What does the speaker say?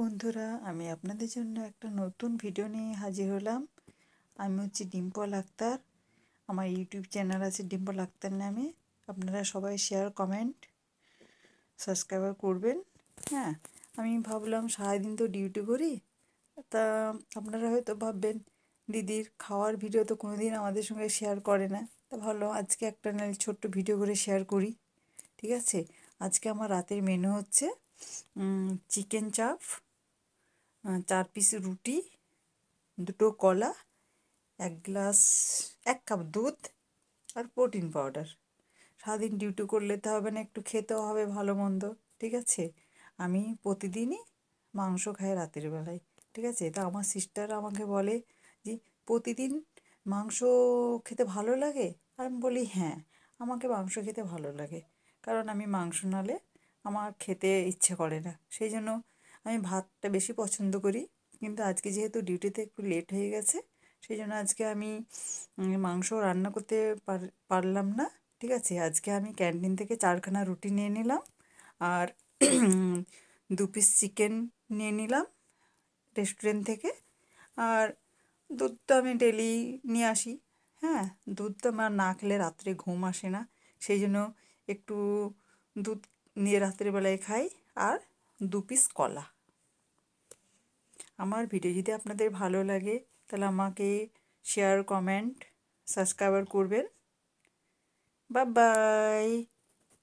বন্ধুরা, আমি আপনাদের জন্য একটা নতুন ভিডিও নিয়ে হাজির হলাম। আমি হচ্ছি ডিম্পল আক্তার। আমার ইউটিউব চ্যানেল আছে ডিম্পল আক্তার নামে। আপনারা সবাই শেয়ার, কমেন্ট, সাবস্ক্রাইবার করবেন। হ্যাঁ, আমি ভাবলাম সারাদিন তো ডিউটি করি, তা আপনারা হয়তো ভাববেন দিদির খাওয়ার ভিডিও তো কোনো দিন আমাদের সঙ্গে শেয়ার করে না। তা ভাবলাম আজকে একটা নাহলে ছোট্ট ভিডিও করে শেয়ার করি। ঠিক আছে, আজকে আমার রাতের মেনু হচ্ছে চিকেন চাপ, 4 পিস রুটি, 2টো কলা, 1 কাপ দুধ আর প্রোটিন পাউডার। সারাদিন ডিউটি করলে তো হবে না, একটু খেতেও হবে ভালো মন্দ। ঠিক আছে, আমি প্রতিদিনই মাংস খাই রাতের বেলায়। ঠিক আছে, তা আমার সিস্টার আমাকে বলে যে প্রতিদিন মাংস খেতে ভালো লাগে। আর আমি বলি হ্যাঁ, আমাকে মাংস খেতে ভালো লাগে, কারণ আমি মাংস নাহলে আমার খেতে ইচ্ছে করে না। সেই জন্য আমি ভাতটা বেশি পছন্দ করি। কিন্তু আজকে যেহেতু ডিউটিতে একটু লেট হয়ে গেছে, সেই জন্য আজকে আমি মাংস রান্না করতে পারলাম না। ঠিক আছে, আজকে আমি ক্যান্টিন থেকে 4খানা রুটি নিয়ে নিলাম, আর 2 পিস চিকেন নিয়ে নিলাম রেস্টুরেন্ট থেকে। আর দুধ তো আমি ডেলি নিয়ে আসি। হ্যাঁ, দুধ তো আমার না খেলে রাত্রে ঘুম আসে না, সেই জন্য একটু দুধ নিয়ে রাত্রেবেলায় খাই। আর 2 পিস কলা। আমার ভিডিও যদি আপনাদের ভালো লাগে তাহলে আমাকে শেয়ার, কমেন্ট, সাবস্ক্রাইবার করবেন। Bye bye.